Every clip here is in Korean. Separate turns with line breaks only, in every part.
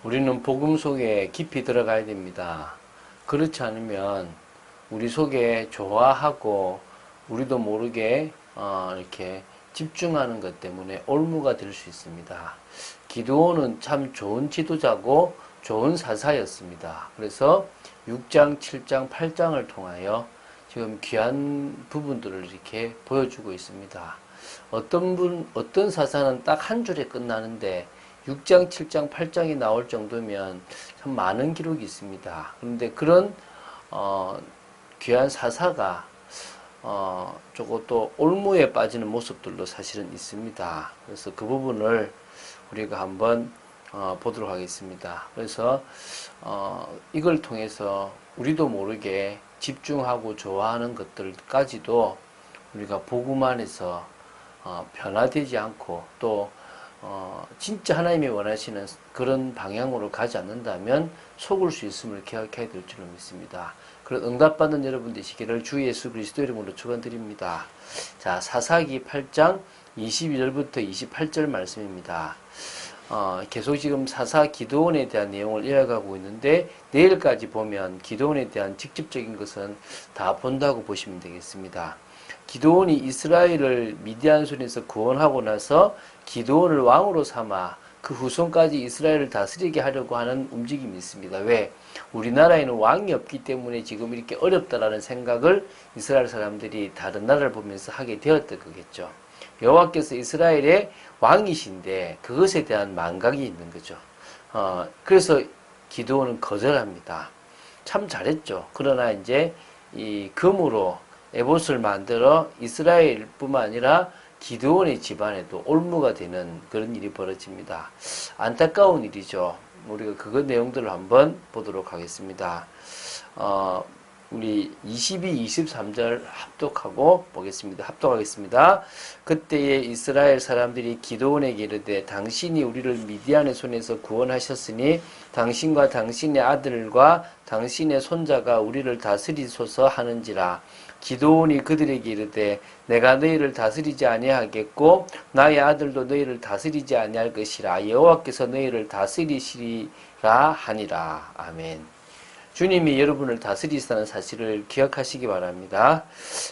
우리는 복음 속에 깊이 들어가야 됩니다. 그렇지 않으면 우리 속에 좋아하고 우리도 모르게 이렇게 집중하는 것 때문에 올무가 될 수 있습니다. 기드온은 참 좋은 지도자고 좋은 사사였습니다. 그래서 6장, 7장, 8장을 통하여 지금 귀한 부분들을 이렇게 보여주고 있습니다. 어떤 사사는 딱 한 줄에 끝나는데 6장, 7장, 8장이 나올 정도면 참 많은 기록이 있습니다. 그런데 그런 귀한 사사가 조금 또 올무에 빠지는 모습들도 사실은 있습니다. 그래서 그 부분을 우리가 한번 보도록 하겠습니다. 그래서 이걸 통해서 우리도 모르게 집중하고 좋아하는 것들까지도 우리가 복음 안에서 변화되지 않고 또 진짜 하나님이 원하시는 그런 방향으로 가지 않는다면 속을 수 있음을 기억해야 될 줄로 믿습니다. 그런 응답받는 여러분 되시기를 주 예수 그리스도 이름으로 축원드립니다. 자, 사사기 8장 22절부터 28절 말씀입니다. 계속 지금 사사 기드온에 대한 내용을 이어가고 있는데 내일까지 보면 기드온에 대한 직접적인 것은 다 본다고 보시면 되겠습니다. 기드온이 이스라엘을 미디안 손에서 구원하고 나서 기드온을 왕으로 삼아 그 후손까지 이스라엘을 다스리게 하려고 하는 움직임이 있습니다. 왜? 우리나라에는 왕이 없기 때문에 지금 이렇게 어렵다라는 생각을 이스라엘 사람들이 다른 나라를 보면서 하게 되었던 거겠죠. 여호와께서 이스라엘의 왕이신데 그것에 대한 망각이 있는 거죠. 그래서 기드온은 거절합니다. 참 잘했죠. 그러나 이제 이 금으로 에봇을 만들어 이스라엘뿐만 아니라 기드온의 집안에도 올무가 되는 그런 일이 벌어집니다. 안타까운 일이죠. 우리가 그 내용들을 한번 보도록 하겠습니다. 우리 22, 23절 합독하겠습니다. 그때에 이스라엘 사람들이 기드온에게 이르되 당신이 우리를 미디안의 손에서 구원하셨으니 당신과 당신의 아들과 당신의 손자가 우리를 다스리소서 하는지라. 기드온이 그들에게 이르되 내가 너희를 다스리지 아니하겠고 나의 아들도 너희를 다스리지 아니할 것이라. 여호와께서 너희를 다스리시리라 하니라. 아멘. 주님이 여러분을 다스리시다는 사실을 기억하시기 바랍니다.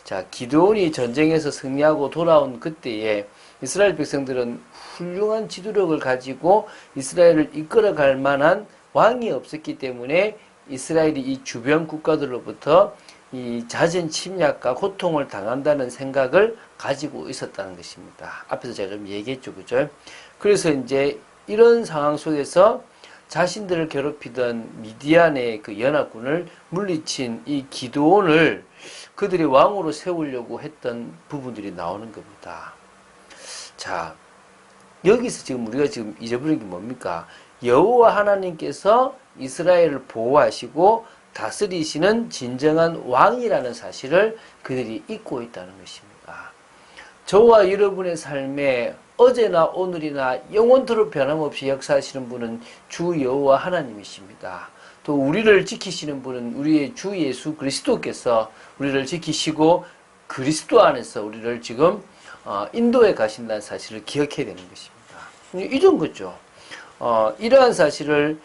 자, 기드온이 전쟁에서 승리하고 돌아온 그때에 이스라엘 백성들은 훌륭한 지도력을 가지고 이스라엘을 이끌어갈 만한 왕이 없었기 때문에 이스라엘이 이 주변 국가들로부터 이 잦은 침략과 고통을 당한다는 생각을 가지고 있었다는 것입니다. 앞에서 제가 좀 얘기했죠, 그죠? 그래서 이제 이런 상황 속에서 자신들을 괴롭히던 미디안의 그 연합군을 물리친 이 기드온을 그들이 왕으로 세우려고 했던 부분들이 나오는 겁니다. 자, 여기서 지금 우리가 지금 잊어버린 게 뭡니까? 여호와 하나님께서 이스라엘을 보호하시고 다스리시는 진정한 왕이라는 사실을 그들이 잊고 있다는 것입니다. 저와 여러분의 삶에 어제나 오늘이나 영원토록 변함없이 역사하시는 분은 주 여호와 하나님이십니다. 또 우리를 지키시는 분은 우리의 주 예수 그리스도께서 우리를 지키시고 그리스도 안에서 우리를 지금 인도해 가신다는 사실을 기억해야 되는 것입니다. 이런 거죠. 이러한 사실을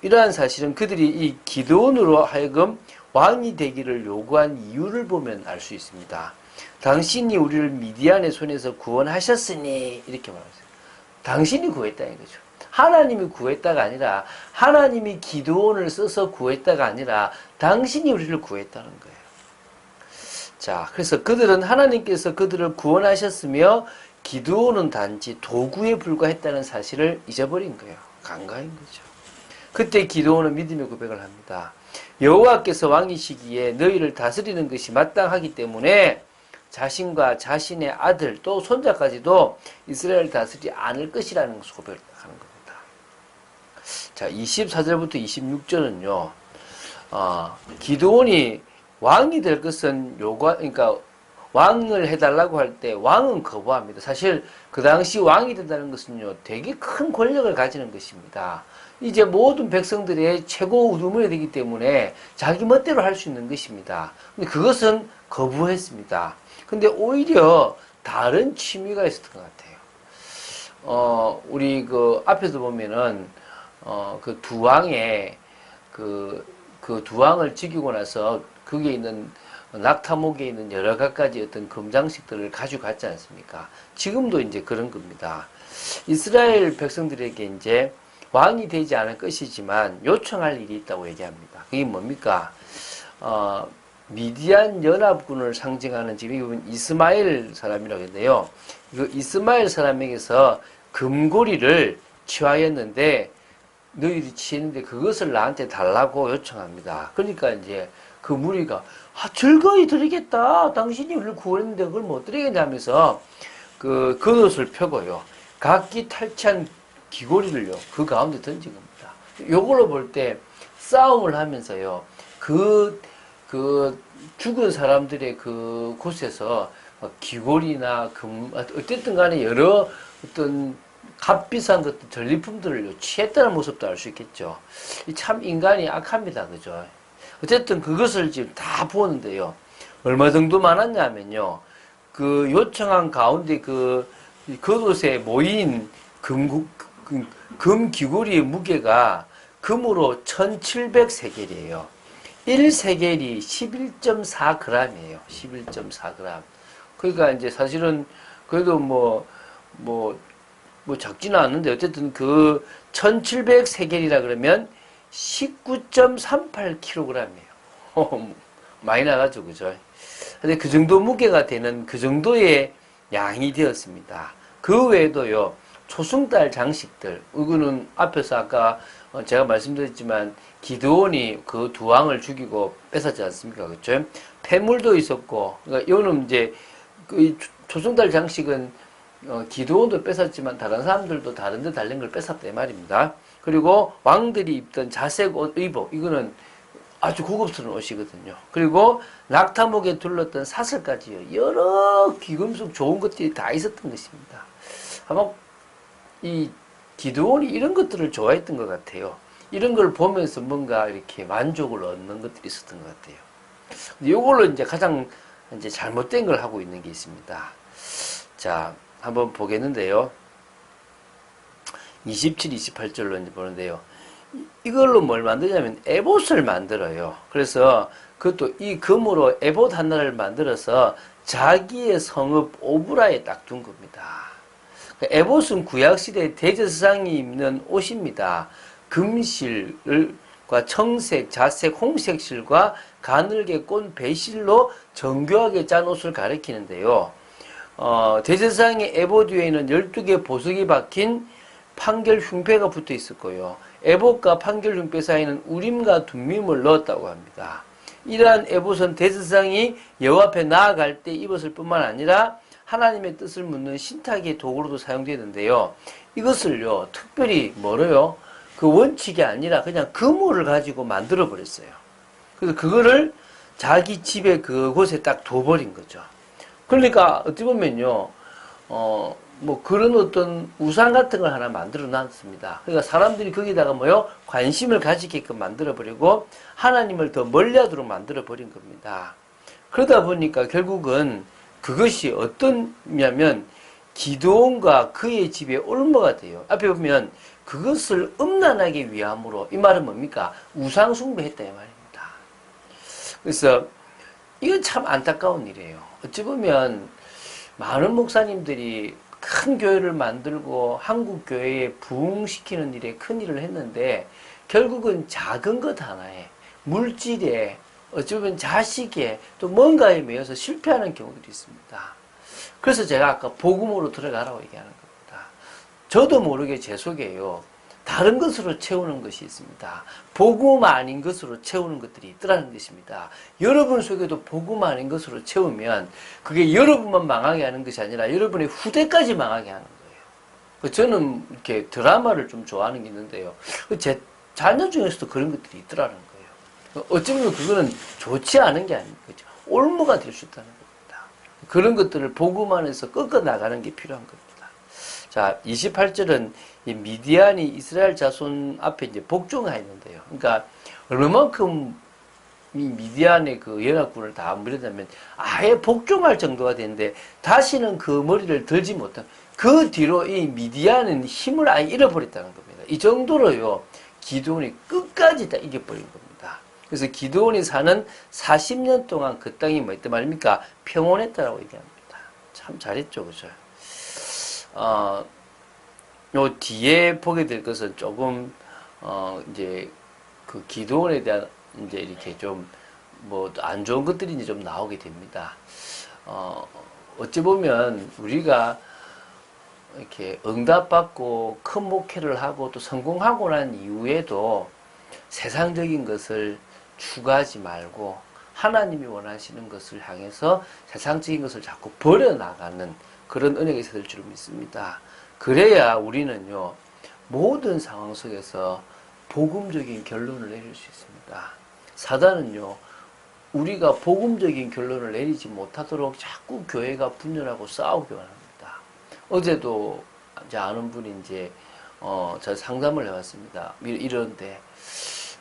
이러한 사실은 그들이 이 기드온으로 하여금 왕이 되기를 요구한 이유를 보면 알 수 있습니다. 당신이 우리를 미디안의 손에서 구원하셨으니 이렇게 말했어요. 당신이 구했다는 거죠. 하나님이 구했다가 아니라 하나님이 기드온을 써서 구했다가 아니라 당신이 우리를 구했다는 거예요. 자, 그래서 그들은 하나님께서 그들을 구원하셨으며 기드온은 단지 도구에 불과했다는 사실을 잊어버린 거예요. 간과인 거죠. 그때 기드온은 믿음의 고백을 합니다. 여호와께서 왕이시기에 너희를 다스리는 것이 마땅하기 때문에 자신과 자신의 아들 또 손자까지도 이스라엘을 다스리지 않을 것이라는 것을 고백을 하는 겁니다. 자, 24절부터 26절은요. 기드온이 왕이 될 것은 그러니까 왕을 해달라고 할 때 왕은 거부합니다. 사실 그 당시 왕이 된다는 것은요, 되게 큰 권력을 가지는 것입니다. 이제 모든 백성들의 최고 우두머리 되기 때문에 자기 멋대로 할 수 있는 것입니다. 근데 그것은 거부했습니다. 근데 오히려 다른 취미가 있었던 것 같아요. 우리 그 앞에서 보면은, 그 두왕에, 그 두왕을 죽이고 나서 거기에 있는 낙타목에 있는 여러 가지 어떤 금장식들을 가져갔지 않습니까? 지금도 이제 그런 겁니다. 이스라엘 백성들에게 이제 왕이 되지 않을 것이지만 요청할 일이 있다고 얘기합니다. 그게 뭡니까? 미디안 연합군을 상징하는 지금 이스마엘 사람이라고 했는데요. 그 이스마엘 사람에게서 금고리를 취하였는데 너희들이 취했는데 그것을 나한테 달라고 요청합니다. 그러니까 이제 그 무리가 즐거이 드리겠다. 당신이 우리를 구원했는데 그걸 못 드리겠냐면서 그 겉옷을 펴고요. 각기 탈취한 귀고리를요. 그 가운데 던진 겁니다. 요걸로 볼 때 싸움을 하면서요. 그 죽은 사람들의 그 곳에서 귀고리나 어쨌든 간에 여러 어떤 값비싼 것들, 전리품들을 취했다는 모습도 알 수 있겠죠. 참 인간이 악합니다. 그죠? 어쨌든 그것을 지금 다 보는데요. 얼마 정도 많았냐면요. 그 요청한 가운데 그곳에 모인 금 귀고리의 무게가 금으로 1700세겔이에요. 1세겔이 11.4g이에요. 11.4g. 그러니까 이제 사실은 그래도 뭐 작지는 않는데 어쨌든 그 1700세겔이라 그러면 19.38kg이에요. 많이 나가죠. 그죠? 근데 그 정도 무게가 되는 그 정도의 양이 되었습니다. 그 외에도요, 초승달 장식들, 이거는 앞에서 아까 제가 말씀드렸지만, 기드온이 그 두 왕을 죽이고 뺏었지 않습니까? 그죠? 폐물도 있었고, 그러니까 이거는 이제, 그 초승달 장식은 기드온도 뺏었지만, 다른 사람들도 다른 데 달린 걸 뺏었다, 이 말입니다. 그리고 왕들이 입던 자색 옷, 의복, 이거는 아주 고급스러운 옷이거든요. 그리고 낙타목에 둘렀던 사슬까지요. 여러 귀금속 좋은 것들이 다 있었던 것입니다. 아마 이 기드온이 이런 것들을 좋아했던 것 같아요. 이런 걸 보면서 뭔가 이렇게 만족을 얻는 것들이 있었던 것 같아요. 이걸로 이제 가장 이제 잘못된 걸 하고 있는 게 있습니다. 자, 한번 보겠는데요. 27, 28절로 이제 보는데요. 이걸로 뭘 만드냐면 에봇을 만들어요. 그래서 그것도 이 금으로 에봇 하나를 만들어서 자기의 성읍 오브라에 딱 둔 겁니다. 에봇은 구약시대 대제사장이 입는 옷입니다. 금실과 청색, 자색, 홍색 실과 가늘게 꼰 배실로 정교하게 짠 옷을 가리키는데요. 대제사장의 에봇 위에는 12개 보석이 박힌 판결 흉패가 붙어 있을 거예요. 에봇과 판결 흉패 사이에는 우림과 둠밈을 넣었다고 합니다. 이러한 에봇은 대제사장이 여호와 앞에 나아갈 때 입었을 뿐만 아니라 하나님의 뜻을 묻는 신탁의 도구로도 사용되는데요. 이것을요, 특별히 뭐로요? 그 원칙이 아니라 그냥 금호를 가지고 만들어 버렸어요. 그래서 그거를 자기 집에 그곳에 딱 둬버린 거죠. 그러니까 어찌 보면요, 뭐 그런 어떤 우상 같은 걸 하나 만들어 놨습니다. 그러니까 사람들이 거기다가 뭐요? 관심을 가지게끔 만들어 버리고 하나님을 더 멀리하도록 만들어 버린 겁니다. 그러다 보니까 결국은 그것이 어떠냐면 기드온과 그의 집에 올무가 돼요. 앞에 보면 그것을 음란하기 위함으로, 이 말은 뭡니까? 우상 숭배했다 이 말입니다. 그래서 이건 참 안타까운 일이에요. 어찌 보면 많은 목사님들이 큰 교회를 만들고 한국 교회에 부흥시키는 일에 큰 일을 했는데 결국은 작은 것 하나에 물질에 어찌 보면 자식에 또 뭔가에 매여서 실패하는 경우들이 있습니다. 그래서 제가 아까 복음으로 들어가라고 얘기하는 겁니다. 저도 모르게 제 속에요, 다른 것으로 채우는 것이 있습니다. 복음 아닌 것으로 채우는 것들이 있더라는 것입니다. 여러분 속에도 복음 아닌 것으로 채우면 그게 여러분만 망하게 하는 것이 아니라 여러분의 후대까지 망하게 하는 거예요. 저는 이렇게 드라마를 좀 좋아하는 게 있는데요. 제 자녀 중에서도 그런 것들이 있더라는 거예요. 어쩌면 그거는 좋지 않은 게 아닌 거죠. 올무가 될 수 있다는 겁니다. 그런 것들을 복음 안에서 꺾어 나가는 게 필요한 겁니다. 자, 28절은 이 미디안이 이스라엘 자손 앞에 이제 복종하였는데요. 그러니까 얼마만큼 이 미디안의 그 연합군을 다 물려다면 아예 복종할 정도가 되는데 다시는 그 머리를 들지 못한 그 뒤로 이 미디안은 힘을 아예 잃어버렸다는 겁니다. 이 정도로요 기드온이 끝까지 다 이겨버린 겁니다. 그래서 기드온이 사는 40년 동안 그 땅이 뭐 있단 말입니까? 평온했다라고 얘기합니다. 참 잘했죠, 그죠? 요 뒤에 보게 될 것은 조금 이제 그 기드온에 대한 이제 이렇게 좀 뭐 안 좋은 것들이 이제 좀 나오게 됩니다. 어찌 보면 우리가 이렇게 응답받고 큰 목회를 하고 또 성공하고 난 이후에도 세상적인 것을 추구하지 말고 하나님이 원하시는 것을 향해서 세상적인 것을 자꾸 버려나가는 그런 은혜가 있어야 될 줄 믿습니다. 그래야 우리는요 모든 상황 속에서 복음적인 결론을 내릴 수 있습니다. 사단은요 우리가 복음적인 결론을 내리지 못하도록 자꾸 교회가 분열하고 싸우기만 합니다. 어제도 이제 아는 분이 이제 저 상담을 해왔습니다. 이런데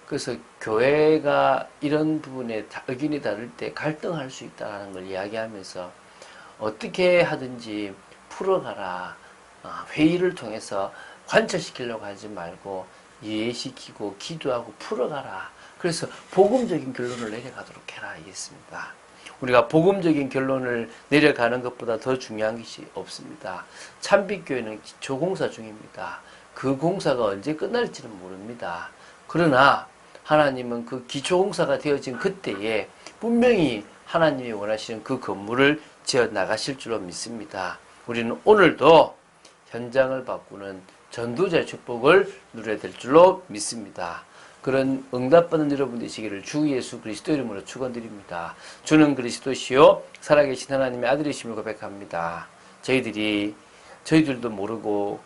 그래서 교회가 이런 부분에 의견이 다를 때 갈등할 수 있다는 걸 이야기하면서 어떻게 하든지 풀어가라. 회의를 통해서 관철시키려고 하지 말고 이해시키고 기도하고 풀어가라. 그래서 복음적인 결론을 내려가도록 해라 이랬습니다. 우리가 복음적인 결론을 내려가는 것보다 더 중요한 것이 없습니다. 참빛교회는 기초공사 중입니다. 그 공사가 언제 끝날지는 모릅니다. 그러나 하나님은 그 기초공사가 되어진 그때에 분명히 하나님이 원하시는 그 건물을 지어 나가실 줄로 믿습니다. 우리는 오늘도 현장을 바꾸는 전도자의 축복을 누려야 될 줄로 믿습니다. 그런 응답받는 여러분 되시기를 주 예수 그리스도 이름으로 축원드립니다. 주는 그리스도시요 살아계신 하나님의 아들이심을 고백합니다. 저희들도 모르고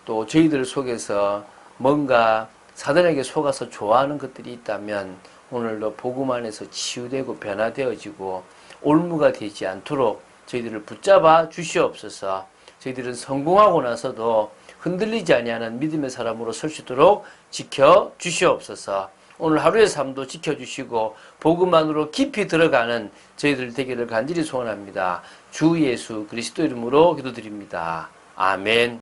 또 저희들 속에서 뭔가 사단에게 속아서 좋아하는 것들이 있다면 오늘도 복음 안에서 치유되고 변화되어지고 올무가 되지 않도록 저희들을 붙잡아 주시옵소서. 저희들은 성공하고 나서도 흔들리지 아니하는 믿음의 사람으로 설 수 있도록 지켜 주시옵소서. 오늘 하루의 삶도 지켜주시고 복음 안으로 깊이 들어가는 저희들 되기를 간절히 소원합니다. 주 예수 그리스도 이름으로 기도드립니다. 아멘.